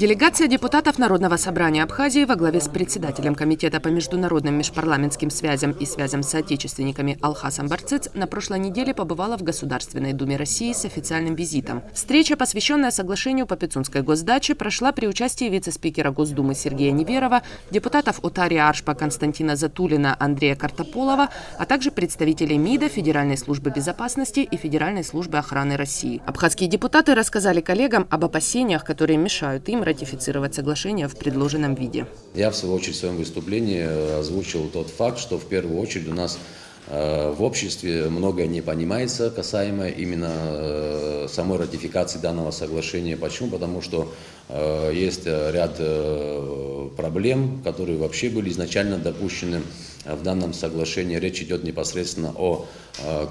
Делегация депутатов Народного собрания Абхазии во главе с председателем Комитета по международным межпарламентским связям и связям с соотечественниками Алхасом Барцыц на прошлой неделе побывала в Государственной Думе России с официальным визитом. Встреча, посвященная соглашению по Пицунской госдаче, прошла при участии вице-спикера Госдумы Сергея Неверова, депутатов Отария Аршпа Константина Затулина, Андрея Картополова, а также представителей МИДа, Федеральной службы безопасности и Федеральной службы охраны России. Абхазские депутаты рассказали коллегам об опасениях, которые мешают им ратифицировать соглашение в предложенном виде. Я, в свою очередь, в своем выступлении озвучил тот факт, что в первую очередь у нас в обществе многое не понимается касаемо именно самой ратификации данного соглашения. Почему? Потому что есть ряд проблем, которые вообще были изначально допущены в данном соглашении. Речь идет непосредственно о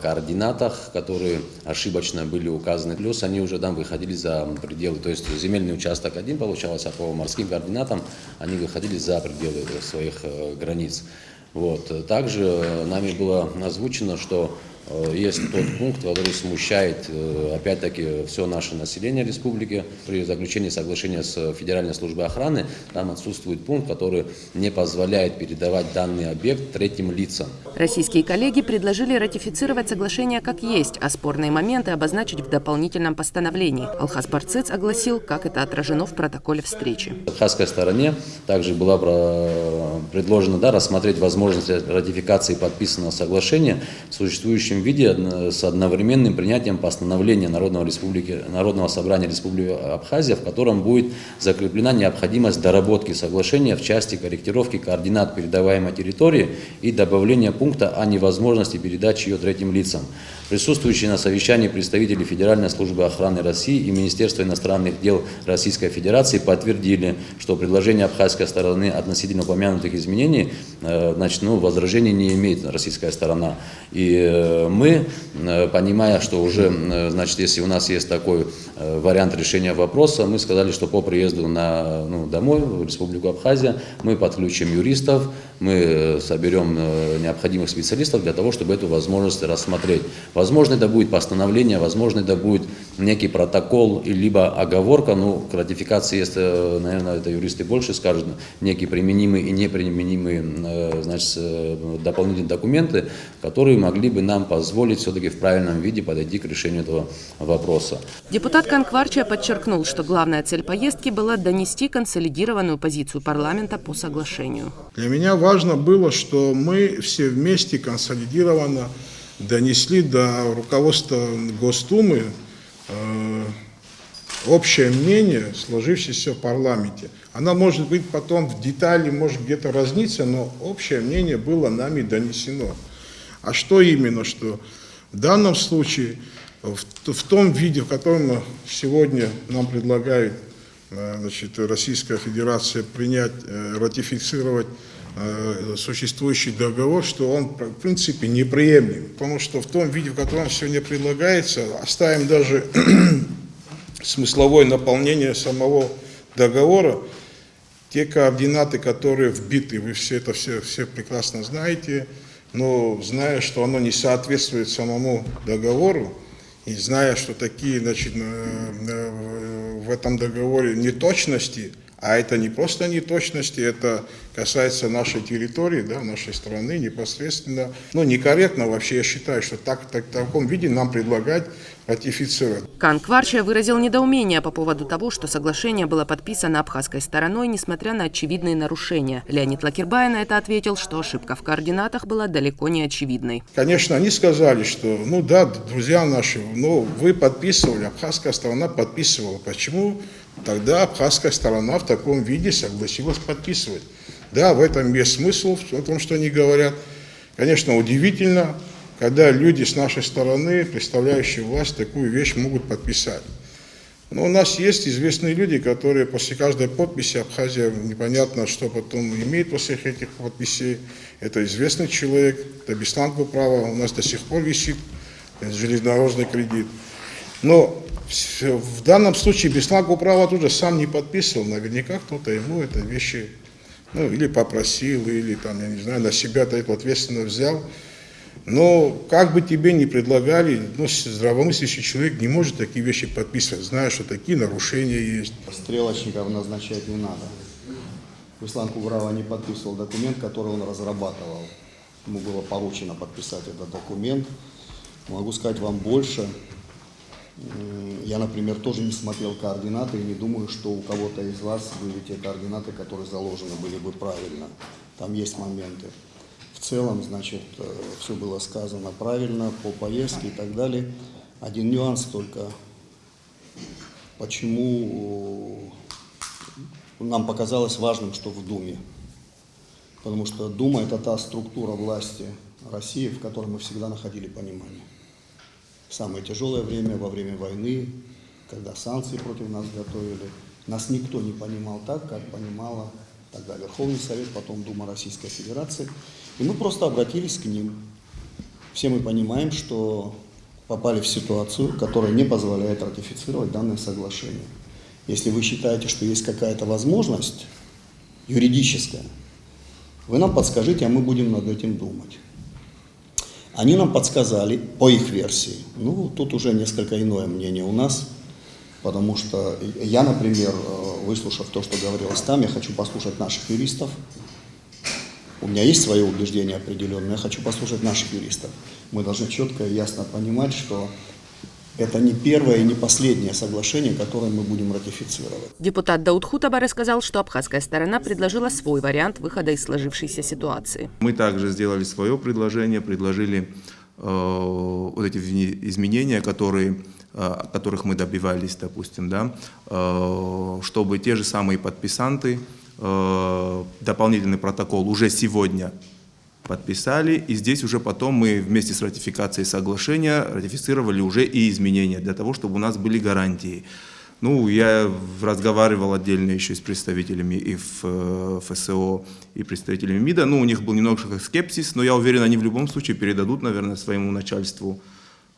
координатах, которые ошибочно были указаны. Плюс они уже там выходили за пределы, то есть земельный участок один получалось, а по морским координатам они выходили за пределы своих границ. Вот. Также нами было озвучено, что есть тот пункт, который смущает, опять-таки, все наше население республики. При заключении соглашения с Федеральной службой охраны там отсутствует пункт, который не позволяет передавать данный объект третьим лицам. Российские коллеги предложили ратифицировать соглашение как есть, а спорные моменты обозначить в дополнительном постановлении. Алхас Барцыц огласил, как это отражено в протоколе встречи. Абхазской стороне также была предложено рассмотреть возможность ратификации подписанного соглашения в существующем виде с одновременным принятием постановления Народного собрания Республики Абхазия, в котором будет закреплена необходимость доработки соглашения в части корректировки координат передаваемой территории и добавления пункта о невозможности передачи ее третьим лицам. Присутствующие на совещании представители Федеральной службы охраны России и Министерства иностранных дел Российской Федерации подтвердили, что предложение абхазской стороны относительно упомянутых изменений, возражений не имеет российская сторона. И мы, понимая, что уже, если у нас есть такой вариант решения вопроса, мы сказали, что по приезду домой, в Республику Абхазия, мы подключим юристов, мы соберем необходимых специалистов для того, чтобы эту возможность рассмотреть. Возможно, это будет постановление, возможно, это будет некий протокол, либо оговорка, к ратификации есть, наверное, это юристы больше скажут, некие применимые и неприменимые, дополнительные документы, которые могли бы нам позволить все-таки в правильном виде подойти к решению этого вопроса. Депутат Канкварчия подчеркнул, что главная цель поездки была донести консолидированную позицию парламента по соглашению. Для меня важно было, что мы все вместе консолидированно донесли до руководства Госдумы общее мнение, сложившееся в парламенте. Она может быть потом в детали, может где-то разниться, но общее мнение было нами донесено. А что именно? Что в данном случае, в том виде, в котором сегодня нам предлагает Российская Федерация принять, ратифицировать существующий договор, что он в принципе неприемлем. Потому что в том виде, в котором сегодня предлагается, оставим даже смысловое наполнение самого договора, те координаты, которые вбиты, вы все прекрасно знаете, но зная, что оно не соответствует самому договору, и зная, что такие, в этом договоре неточности, а это не просто неточности, это касается нашей территории, нашей страны непосредственно. Некорректно вообще, я считаю, что в таком виде нам предлагать ратифицировать. Канкварчия выразил недоумение по поводу того, что соглашение было подписано абхазской стороной, несмотря на очевидные нарушения. Леонид Лакербай на это ответил, что ошибка в координатах была далеко не очевидной. Конечно, они сказали, что, друзья наши, вы подписывали, абхазская сторона подписывала. Почему тогда абхазская сторона в таком виде согласилась подписывать? Да, в этом есть смысл, в том, что они говорят. Конечно, удивительно, когда люди с нашей стороны, представляющие власть, такую вещь могут подписать. Но у нас есть известные люди, которые после каждой подписи, Абхазия непонятно, что потом имеет после этих подписей. Это известный человек, это Беслан Куправа, у нас до сих пор висит железнодорожный кредит. Но в данном случае Беслан Куправа тоже сам не подписывал, наверняка кто-то ему это вещи или попросил, или на себя эту ответственность взял. Но как бы тебе ни предлагали, здравомыслящий человек не может такие вещи подписывать, зная, что такие нарушения есть. Стрелочников назначать не надо. Руслан Кубрава не подписывал документ, который он разрабатывал. Ему было поручено подписать этот документ. Могу сказать вам больше. Я, например, тоже не смотрел координаты и не думаю, что у кого-то из вас были те координаты, которые заложены были бы правильно. Там есть моменты. В целом, значит, все было сказано правильно по поездке и так далее. Один нюанс только. Почему нам показалось важным, что в Думе? Потому что Дума – это та структура власти России, в которой мы всегда находили понимание. В самое тяжелое время, во время войны, когда санкции против нас готовили, нас никто не понимал так, как понимала тогда Верховный Совет, потом Дума Российской Федерации. И мы просто обратились к ним. Все мы понимаем, что попали в ситуацию, которая не позволяет ратифицировать данное соглашение. Если вы считаете, что есть какая-то возможность юридическая, вы нам подскажите, а мы будем над этим думать. Они нам подсказали, по их версии, тут уже несколько иное мнение у нас, потому что я, например, выслушав то, что говорилось там, я хочу послушать наших юристов. У меня есть свое убеждение определенное, я хочу послушать наших юристов. Мы должны четко и ясно понимать, что это не первое и не последнее соглашение, которое мы будем ратифицировать. Депутат Дауд Хутаба рассказал, что абхазская сторона предложила свой вариант выхода из сложившейся ситуации. Мы также сделали свое предложение, предложили вот эти изменения, которых мы добивались, допустим, да, чтобы те же самые подписанты дополнительный протокол уже сегодня подписали, и здесь уже потом мы вместе с ратификацией соглашения ратифицировали уже и изменения, для того, чтобы у нас были гарантии. Я разговаривал отдельно еще с представителями и ФСО, и представителями МИДа. У них был немножко скепсис, но я уверен, они в любом случае передадут, наверное, своему начальству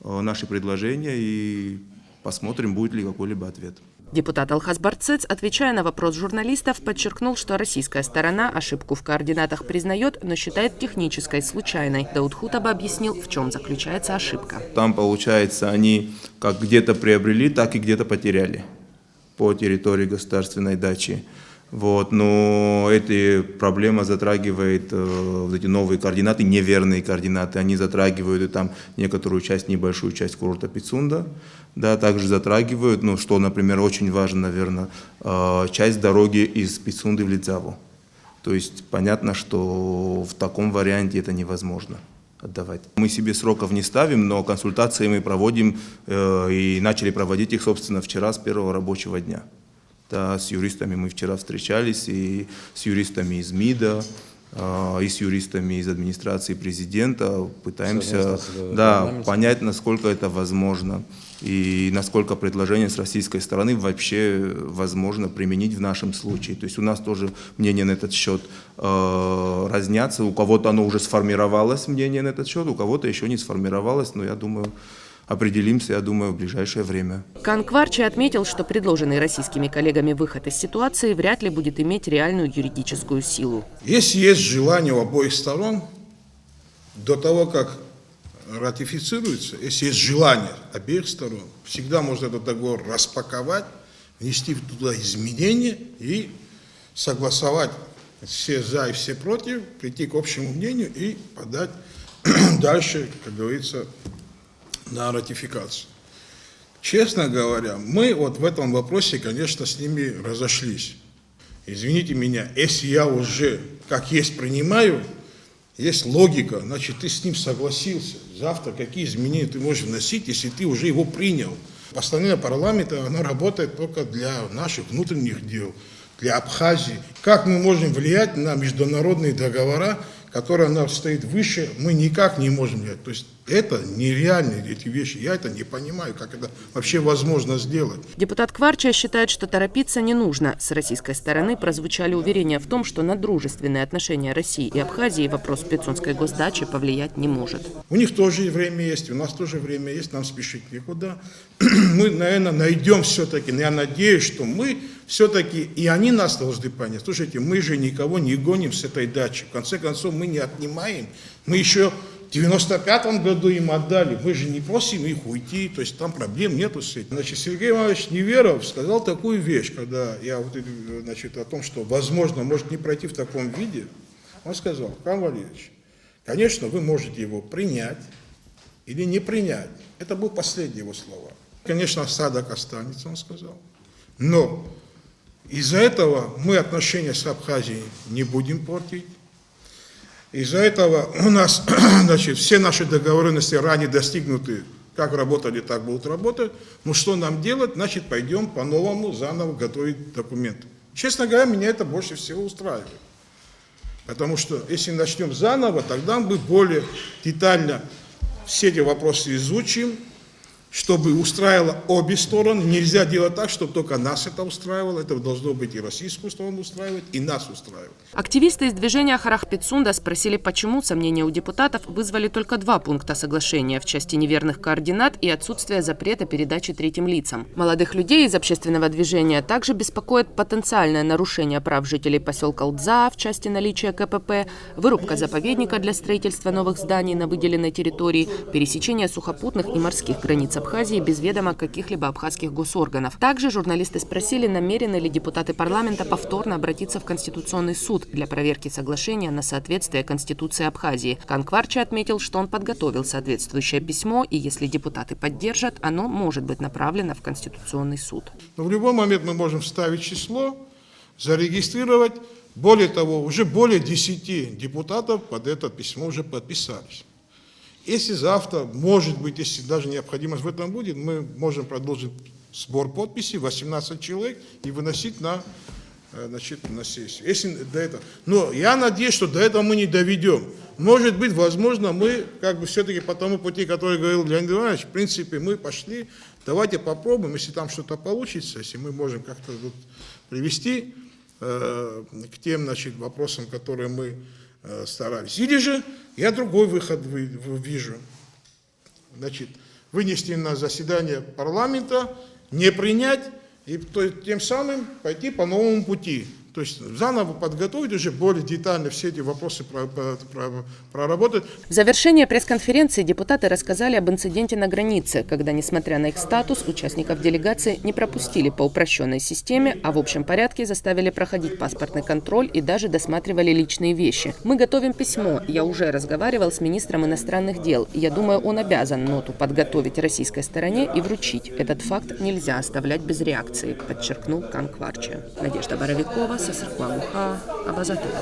наши предложения, и посмотрим, будет ли какой-либо ответ. Депутат Алхас Барцец, отвечая на вопрос журналистов, подчеркнул, что российская сторона ошибку в координатах признает, но считает технической, случайной. Дауд Хутаба объяснил, в чем заключается ошибка. Там, получается, они как где-то приобрели, так и где-то потеряли по территории государственной дачи. Но эта проблема затрагивает эти новые координаты, неверные координаты. Они затрагивают и там некоторую часть, небольшую часть курорта Пицунда. Да, также затрагивают, что, например, очень важно, наверное, часть дороги из Пицунды в Лидзаву. То есть понятно, что в таком варианте это невозможно отдавать. Мы себе сроков не ставим, но консультации мы проводим и начали проводить их, собственно, вчера с первого рабочего дня. Да, с юристами мы вчера встречались, и с юристами из МИДа, и с юристами из администрации президента. Пытаемся понять, насколько это возможно, и насколько предложение с российской стороны вообще возможно применить в нашем случае. То есть у нас тоже мнение на этот счет разнятся. У кого-то оно уже сформировалось, мнение на этот счет, у кого-то еще не сформировалось, но я думаю, определимся, в ближайшее время. Кан Кварчи отметил, что предложенный российскими коллегами выход из ситуации вряд ли будет иметь реальную юридическую силу. Если есть желание у обоих сторон, до того, как ратифицируется, если есть желание обеих сторон, всегда можно этот договор распаковать, внести туда изменения и согласовать все за и все против, прийти к общему мнению и подать дальше, как говорится, на ратификацию. Честно говоря, мы в этом вопросе, конечно, с ними разошлись. Извините меня, если я уже как есть принимаю, есть логика, значит, ты с ним согласился. Завтра какие изменения ты можешь вносить, если ты уже его принял? Постановление парламента, оно работает только для наших внутренних дел, для Абхазии. Как мы можем влиять на международные договора, которые она стоит выше, мы никак не можем влиять. То есть это нереальные эти вещи. Я это не понимаю, как это вообще возможно сделать. Депутат Кварча считает, что торопиться не нужно. С российской стороны прозвучали уверения в том, что на дружественные отношения России и Абхазии вопрос Пицунской госдачи повлиять не может. У них тоже время есть, у нас тоже время есть, нам спешить некуда. Мы, наверное, найдем все-таки, я надеюсь, что мы все-таки, и они нас должны понять. Слушайте, мы же никого не гоним с этой дачи. В конце концов, мы не отнимаем, мы еще В 95 году им отдали. Мы же не просим их уйти, то есть там проблем нету с этим. Значит, Сергей Иванович Неверов сказал такую вещь, когда я значит, о том, что возможно может не пройти в таком виде. Он сказал: Карл Валерьевич, конечно, вы можете его принять или не принять. Это были последние его слова. Конечно, осадок останется, он сказал. Но из-за этого мы отношения с Абхазией не будем портить. Из-за этого у нас, значит, все наши договоренности ранее достигнуты, как работали, так будут работать. Ну что нам делать? Значит, пойдем по-новому заново готовить документы. Честно говоря, меня это больше всего устраивает. Потому что если начнем заново, тогда мы более детально все эти вопросы изучим, чтобы устраивало обе стороны. Нельзя делать так, чтобы только нас это устраивало. Это должно быть и российскую сторону устраивать, и нас устраивать. Активисты из движения Харах-Пицунда спросили, почему сомнения у депутатов вызвали только 2 пункта соглашения в части неверных координат и отсутствия запрета передачи третьим лицам. Молодых людей из общественного движения также беспокоит потенциальное нарушение прав жителей поселка Лдза в части наличия КПП, вырубка заповедника для строительства новых зданий на выделенной территории, пересечение сухопутных и морских границ Абхазии без ведома каких-либо абхазских госорганов. Также журналисты спросили, намерены ли депутаты парламента повторно обратиться в Конституционный суд для проверки соглашения на соответствие Конституции Абхазии. Кан Кварча отметил, что он подготовил соответствующее письмо, и если депутаты поддержат, оно может быть направлено в Конституционный суд. Но в любой момент мы можем вставить число, зарегистрировать. Более того, уже более 10 депутатов под это письмо уже подписались. Если завтра, может быть, если даже необходимость в этом будет, мы можем продолжить сбор подписей, 18 человек, и выносить на сессию. Если до этого. Но я надеюсь, что до этого мы не доведем. Может быть, возможно, мы все-таки по тому пути, который говорил Леонид Иванович, в принципе, мы пошли. Давайте попробуем, если там что-то получится, если мы можем как-то привести к тем вопросам, которые мы старались. Или же я другой выход вижу. Значит, вынести на заседание парламента, не принять, и тем самым пойти по новому пути. То есть заново подготовить уже более детально все эти вопросы проработать. В завершение пресс-конференции депутаты рассказали об инциденте на границе, когда, несмотря на их статус, участников делегации не пропустили по упрощенной системе, а в общем порядке заставили проходить паспортный контроль и даже досматривали личные вещи. Мы готовим письмо. Я уже разговаривал с министром иностранных дел. Я думаю, он обязан ноту подготовить российской стороне и вручить. Этот факт нельзя оставлять без реакции, подчеркнул Кан Кварча. Надежда Боровикова, Сасаркуамуха, Абазатова.